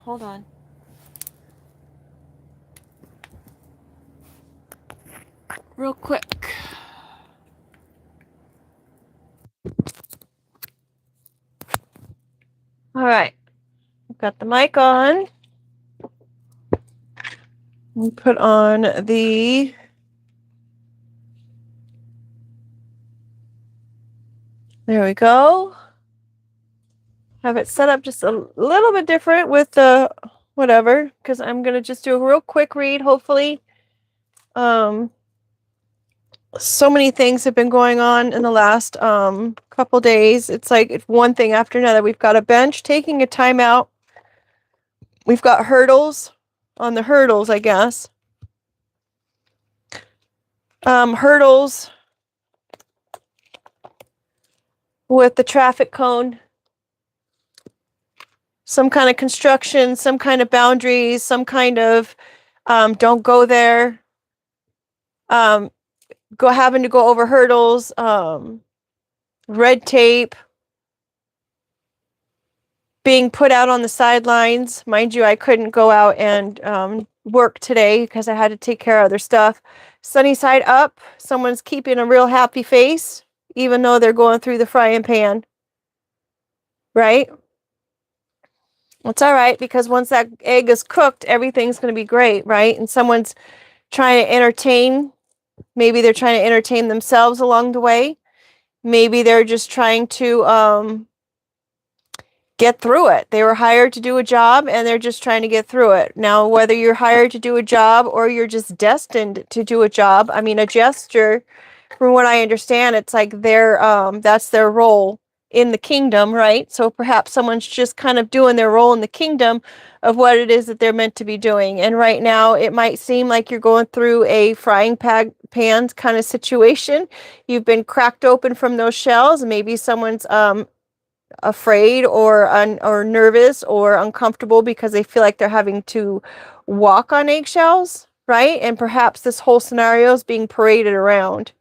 Hold on. Real quick. All right. I've got the mic on. We put on the there we go. Have it set up just a little bit different with the whatever, because I'm gonna just do a real quick read, hopefully. So many things have been going on in the last couple days. It's like it's one thing after another. We've got a bench taking a timeout. We've got hurdles on the hurdles, I guess. Hurdles with the traffic cone, some kind of construction, some kind of boundaries, some kind of don't go there. Having to go over hurdles, red tape, being put out on the sidelines. Mind you, I couldn't go out and work today because I had to take care of other stuff. Sunny side up, someone's keeping a real happy face, even though they're going through the frying pan. Right? It's all right, because once that egg is cooked, everything's going to be great, right? And someone's trying to entertain. Maybe they're trying to entertain themselves along the way. Maybe they're just trying to get through it. They were hired to do a job and they're just trying to get through it. Now, whether you're hired to do a job or you're just destined to do a job, I mean, a gesture, from what I understand, it's like that's their role in the kingdom, right? So perhaps someone's just kind of doing their role in the kingdom of what it is that they're meant to be doing. And right now, it might seem like you're going through a frying pan kind of situation. You've been cracked open from those shells. Maybe someone's afraid or nervous or uncomfortable because they feel like they're having to walk on eggshells, right? And perhaps this whole scenario is being paraded around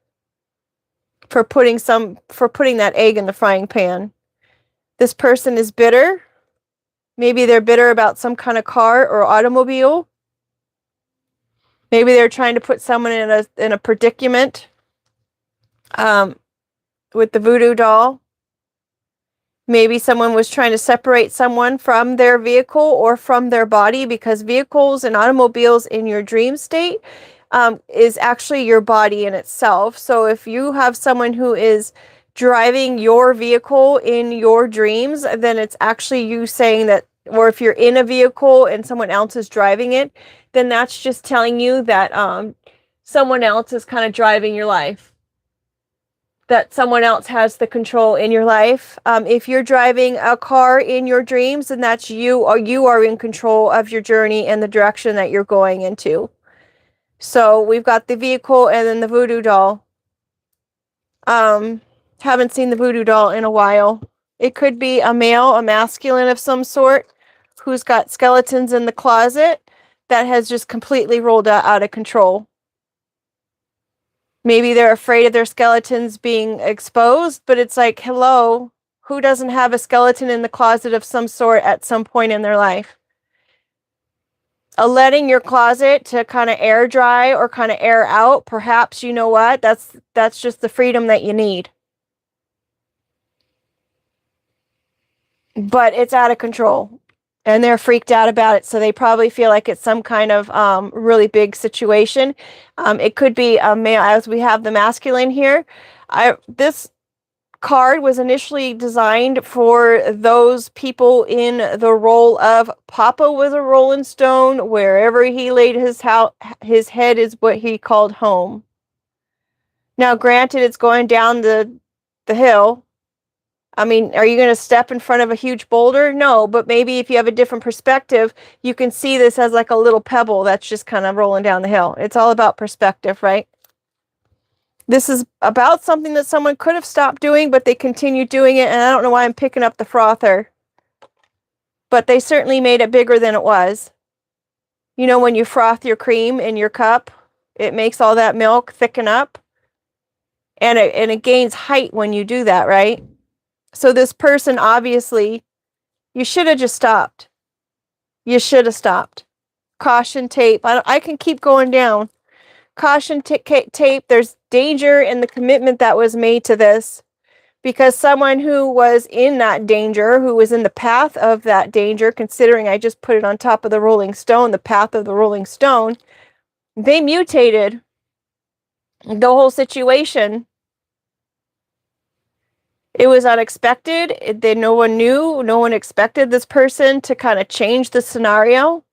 for putting that egg in the frying pan. This person is bitter. Maybe they're bitter about some kind of car or automobile. Maybe they're trying to put someone in a predicament with the voodoo doll. Maybe someone was trying to separate someone from their vehicle or from their body, because vehicles and automobiles in your dream state is actually your body in itself. So if you have someone who is driving your vehicle in your dreams, then it's actually you saying that, or if you're in a vehicle and someone else is driving it, then that's just telling you that someone else is kind of driving your life. That someone else has the control in your life. If you're driving a car in your dreams, then that's you, or you are in control of your journey and the direction that you're going into. So we've got the vehicle and then the voodoo doll. Haven't seen the voodoo doll in a while. It could be a male, a masculine of some sort, who's got skeletons in the closet that has just completely rolled out of control. Maybe they're afraid of their skeletons being exposed, but it's like, hello, who doesn't have a skeleton in the closet of some sort at some point in their life? Letting your closet to kind of air dry or kind of air out, perhaps, you know what? That's just the freedom that you need. But it's out of control. And they're freaked out about it, so they probably feel like it's some kind of really big situation. It could be a male, as we have the masculine here. This card was initially designed for those people in the role of Papa was a Rolling Stone. Wherever he laid his head is what he called home. Now, granted, it's going down the hill. I mean, are you going to step in front of a huge boulder? No, but maybe if you have a different perspective, you can see this as like a little pebble that's just kind of rolling down the hill. It's all about perspective, right? This is about something that someone could have stopped doing, but they continued doing it, and I don't know why I'm picking up the frother. But they certainly made it bigger than it was. You know, when you froth your cream in your cup, it makes all that milk thicken up. And it gains height when you do that, right? So this person, obviously, you should have just stopped. You should have stopped. Caution tape. I can keep going down. Caution tape. There's danger in the commitment that was made to this, because someone who was in that danger, who was in the path of that danger, considering I just put it on top of the Rolling Stone, the path of the Rolling Stone, they mutated the whole situation. It was unexpected. No one knew. No one expected this person to kind of change the scenario.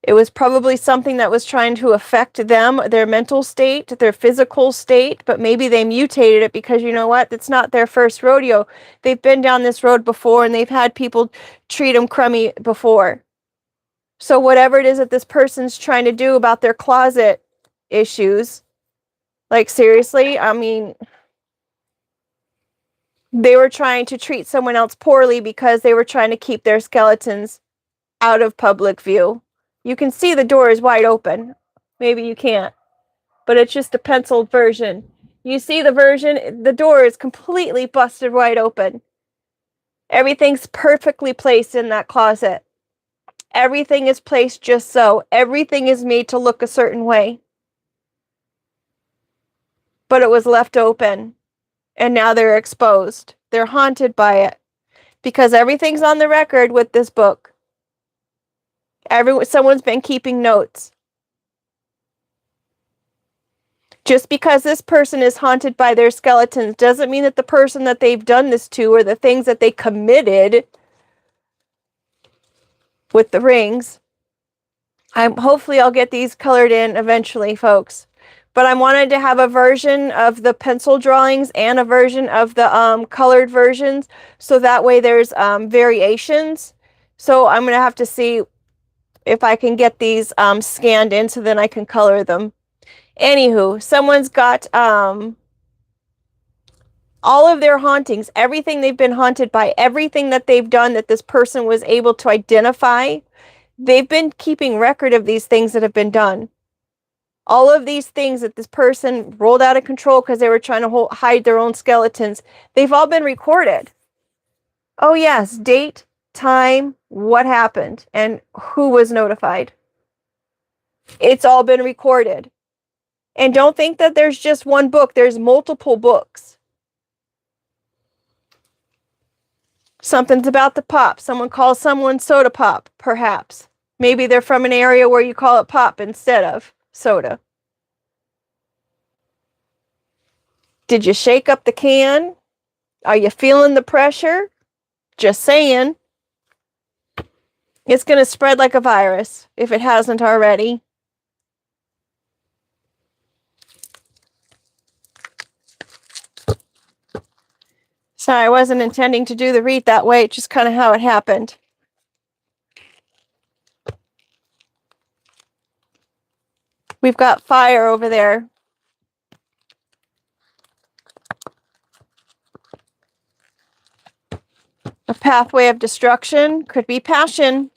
It was probably something that was trying to affect them, their mental state, their physical state, but maybe they mutated it because, you know what? It's not their first rodeo. They've been down this road before, and they've had people treat them crummy before. So whatever it is that this person's trying to do about their closet issues, like seriously, I mean, they were trying to treat someone else poorly because they were trying to keep their skeletons out of public view. You can see the door is wide open. Maybe you can't, but it's just a penciled version. You see the version, the door is completely busted wide open. Everything's perfectly placed in that closet. Everything is placed just so. Everything is made to look a certain way. But it was left open, and now they're exposed. They're haunted by it because everything's on the record with this book. Someone's been keeping notes. Just because this person is haunted by their skeletons doesn't mean that the person that they've done this to, or the things that they committed with the rings. Hopefully I'll get these colored in eventually, folks. But I wanted to have a version of the pencil drawings and a version of the colored versions, so that way there's variations. So I'm going to have to see if I can get these scanned in so then I can color them. Anywho, someone's got all of their hauntings, everything they've been haunted by, everything that they've done that this person was able to identify. They've been keeping record of these things that have been done. All of these things that this person rolled out of control because they were trying to hide their own skeletons, they've all been recorded. Oh yes, date, time, what happened, and who was notified. It's all been recorded. And don't think that there's just one book. There's multiple books. Something's about the pop. Someone calls someone soda pop, perhaps. Maybe they're from an area where you call it pop instead of soda. Did you shake up the can? Are you feeling the pressure? Just saying. It's going to spread like a virus if it hasn't already. Sorry, I wasn't intending to do the read that way. It's just kind of how it happened. We've got fire over there. A pathway of destruction could be passion.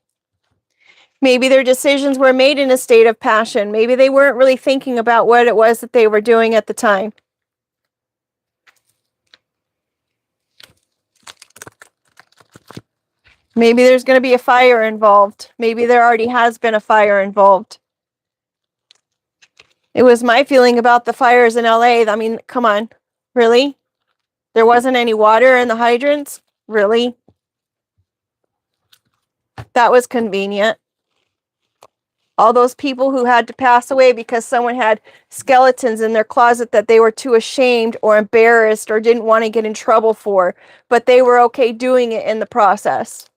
Maybe their decisions were made in a state of passion. Maybe they weren't really thinking about what it was that they were doing at the time. Maybe there's going to be a fire involved. Maybe there already has been a fire involved. It was my feeling about the fires in LA. I mean, come on. Really? There wasn't any water in the hydrants? Really? That was convenient. All those people who had to pass away because someone had skeletons in their closet that they were too ashamed or embarrassed or didn't want to get in trouble for, but they were okay doing it in the process.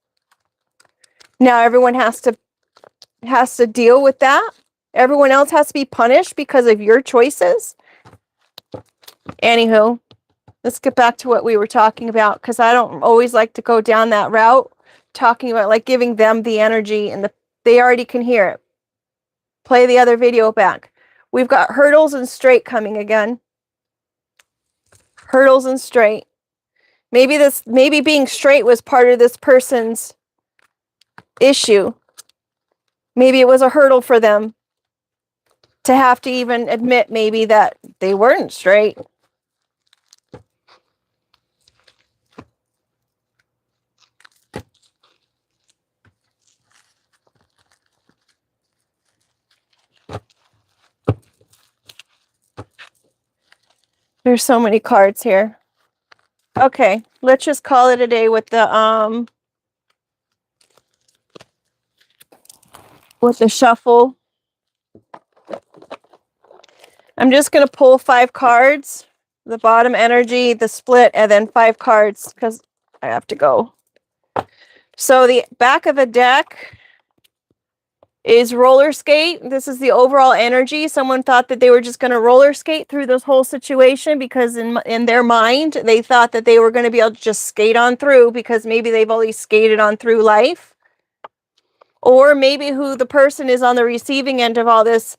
Now everyone has to deal with that. Everyone else has to be punished because of your choices. Anywho, let's get back to what we were talking about, because I don't always like to go down that route, talking about like giving them the energy, and they already can hear it. Play the other video back. We've got hurdles and straight coming again. Hurdles and straight. Maybe being straight was part of this person's issue. Maybe it was a hurdle for them to have to even admit maybe that they weren't straight. There's so many cards here. Okay, let's just call it a day with the shuffle. I'm just going to pull 5 cards, the bottom energy, the split, and then 5 cards because I have to go. So the back of the deck is roller skate. This is the overall energy. Someone thought that they were just going to roller skate through this whole situation because in their mind, they thought that they were going to be able to just skate on through because maybe they've always skated on through life. Or maybe who the person is on the receiving end of all this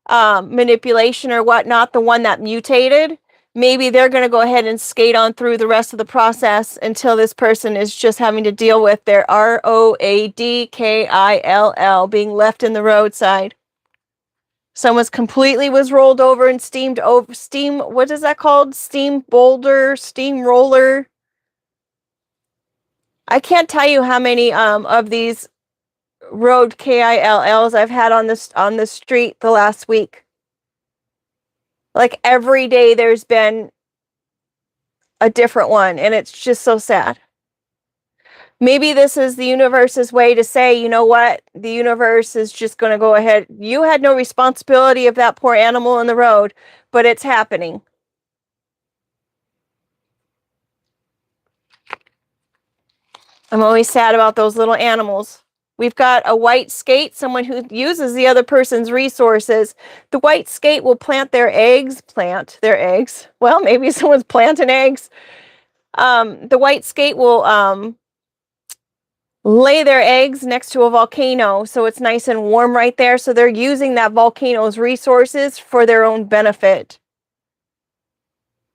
manipulation or whatnot, the one that mutated, maybe they're going to go ahead and skate on through the rest of the process until this person is just having to deal with their ROADKILL being left in the roadside. Someone's completely was rolled over and steamed over. What is that called? Steam boulder, steamroller. I can't tell you how many of these road KILLs I've had on the street the last week. Like every day there's been a different one, and it's just so sad. Maybe this is the universe's way to say, you know what? The universe is just going to go ahead. You had no responsibility of that poor animal in the road, but it's happening. I'm always sad about those little animals. We've got a white skate, someone who uses the other person's resources. The white skate will plant their eggs. Well, maybe someone's planting eggs. The white skate will lay their eggs next to a volcano, so it's nice and warm right there. So they're using that volcano's resources for their own benefit.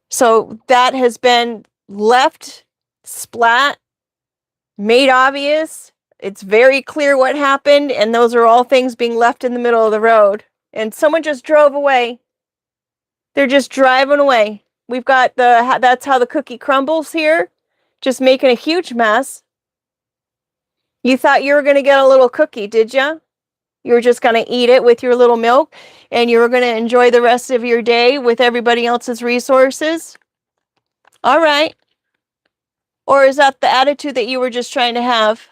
So that has been left, splat, made obvious. It's very clear what happened, and those are all things being left in the middle of the road. And someone just drove away. They're just driving away. We've got that's how the cookie crumbles here. Just making a huge mess. You thought you were going to get a little cookie, did you? You were just going to eat it with your little milk, and you were going to enjoy the rest of your day with everybody else's resources? All right. Or is that the attitude that you were just trying to have?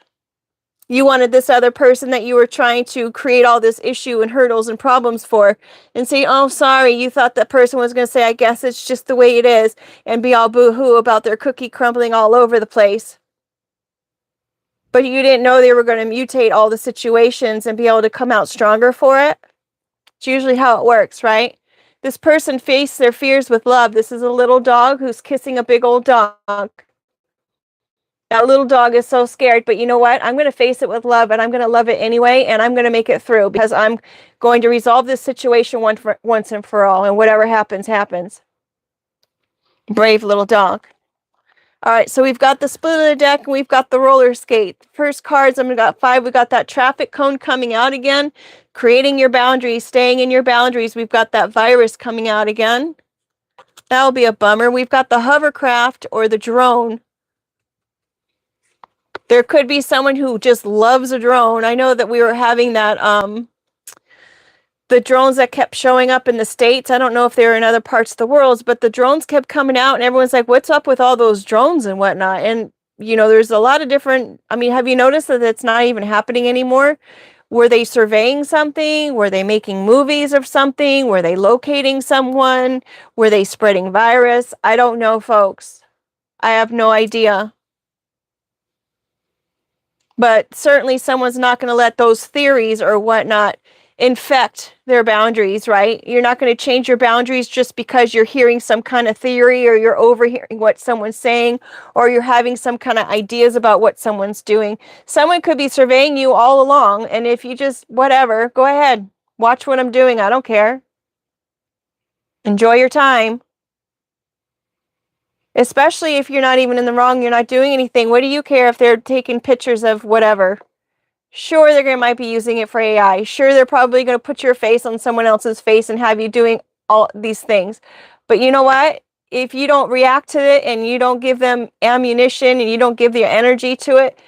You wanted this other person that you were trying to create all this issue and hurdles and problems for and say, oh, sorry, you thought that person was going to say, I guess it's just the way it is, and be all boo-hoo about their cookie crumbling all over the place. But you didn't know they were going to mutate all the situations and be able to come out stronger for it. It's usually how it works, right? This person faced their fears with love. This is a little dog who's kissing a big old dog. That little dog is so scared, but you know what? I'm going to face it with love, and I'm going to love it anyway, and I'm going to make it through because I'm going to resolve this situation once and for all, and whatever happens, happens. Brave little dog. All right, so we've got the split of the deck, and we've got the roller skate. First cards, I've got 5. We got that traffic cone coming out again, creating your boundaries, staying in your boundaries. We've got that virus coming out again. That'll be a bummer. We've got the hovercraft or the drone. There could be someone who just loves a drone. I know that we were having that, the drones that kept showing up in the States. I don't know if they were in other parts of the world, but the drones kept coming out, and everyone's like, what's up with all those drones and whatnot? And, you know, there's a lot of different, I mean, have you noticed that it's not even happening anymore? Were they surveying something? Were they making movies of something? Were they locating someone? Were they spreading virus? I don't know, folks. I have no idea. But certainly someone's not going to let those theories or whatnot infect their boundaries, right? You're not going to change your boundaries just because you're hearing some kind of theory or you're overhearing what someone's saying or you're having some kind of ideas about what someone's doing. Someone could be surveying you all along, and if you just, whatever, go ahead. Watch what I'm doing. I don't care. Enjoy your time. Especially if you're not even in the wrong, you're not doing anything. What do you care if they're taking pictures of whatever? Sure, might be using it for AI. Sure, they're probably going to put your face on someone else's face and have you doing all these things. But you know what? If you don't react to it and you don't give them ammunition and you don't give the energy to it,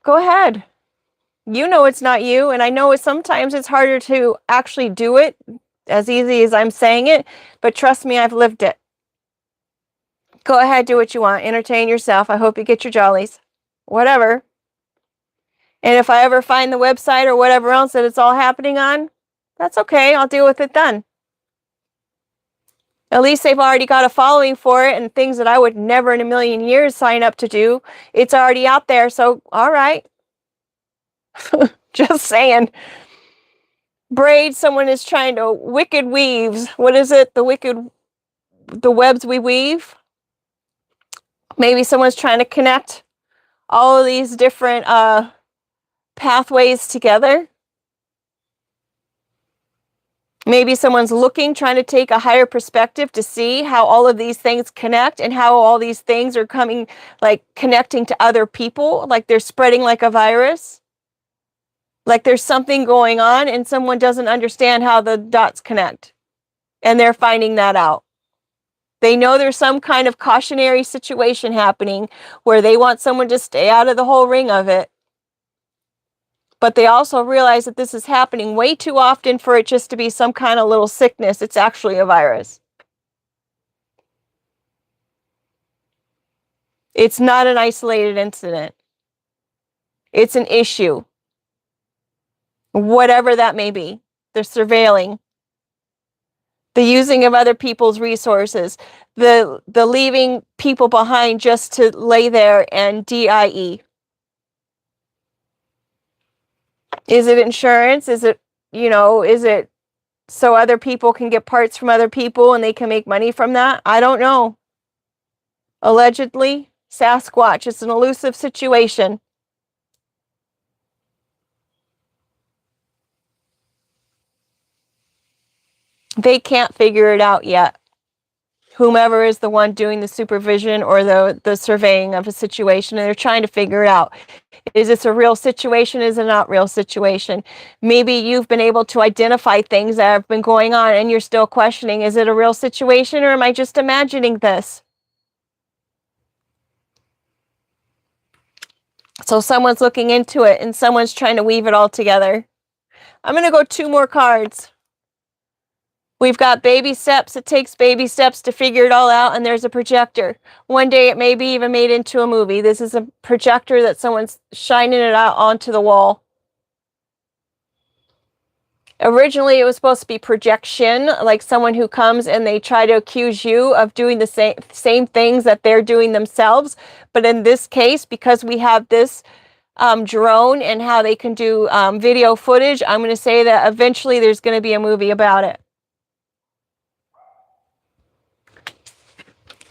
go ahead. You know it's not you. And I know sometimes it's harder to actually do it as easy as I'm saying it. But trust me, I've lived it. Go ahead, do what you want. Entertain yourself. I hope you get your jollies. Whatever. And if I ever find the website or whatever else that it's all happening on, that's okay. I'll deal with it then. At least they've already got a following for it, and things that I would never in a million years sign up to do. It's already out there, so all right. Just saying. Braid, someone is trying to wicked weaves. What is it? The webs we weave? Maybe someone's trying to connect all of these different pathways together. Maybe someone's trying to take a higher perspective to see how all of these things connect and how all these things are coming, like connecting to other people, like they're spreading like a virus. Like there's something going on and someone doesn't understand how the dots connect. And they're finding that out. They know there's some kind of cautionary situation happening where they want someone to stay out of the whole ring of it. But they also realize that this is happening way too often for it just to be some kind of little sickness. It's actually a virus. It's not an isolated incident. It's an issue. Whatever that may be. They're surveilling. The using of other people's resources. The leaving people behind just to lay there and DIE. Is it insurance? Is it, is it so other people can get parts from other people and they can make money from that? I don't know. Allegedly, Sasquatch. It's an elusive situation. They can't figure it out yet. Whomever is the one doing the supervision or the surveying of a situation, and they're trying to figure it out. Is this a real situation? Is it not real situation? Maybe you've been able to identify things that have been going on and you're still questioning, is it a real situation or am I just imagining this? So someone's looking into it and someone's trying to weave it all together. I'm going to go 2 more cards. We've got baby steps. It takes baby steps to figure it all out, and there's a projector. One day it may be even made into a movie. This is a projector that someone's shining it out onto the wall. Originally, it was supposed to be projection, like someone who comes and they try to accuse you of doing the same things that they're doing themselves. But in this case, because we have this drone and how they can do video footage, I'm going to say that eventually there's going to be a movie about it.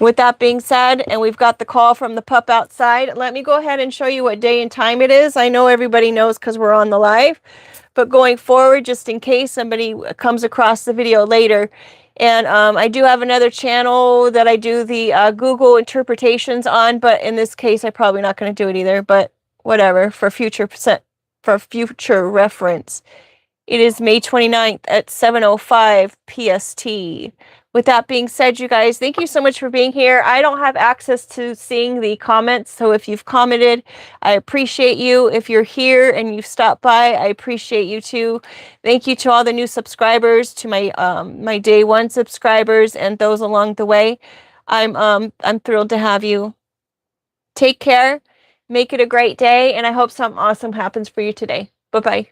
With that being said, and we've got the call from the pup outside, let me go ahead and show you what day and time it is. I know everybody knows because we're on the live, but going forward, just in case somebody comes across the video later, and I do have another channel that I do the Google interpretations on, but in this case, I'm probably not going to do it either, but whatever, for future reference. It is May 29th at 7:05 PST. With that being said, you guys, thank you so much for being here. I don't have access to seeing the comments, so if you've commented, I appreciate you. If you're here and you've stopped by, I appreciate you too. Thank you to all the new subscribers, to my my day 1 subscribers, and those along the way. I'm thrilled to have you. Take care. Make it a great day, and I hope something awesome happens for you today. Bye-bye.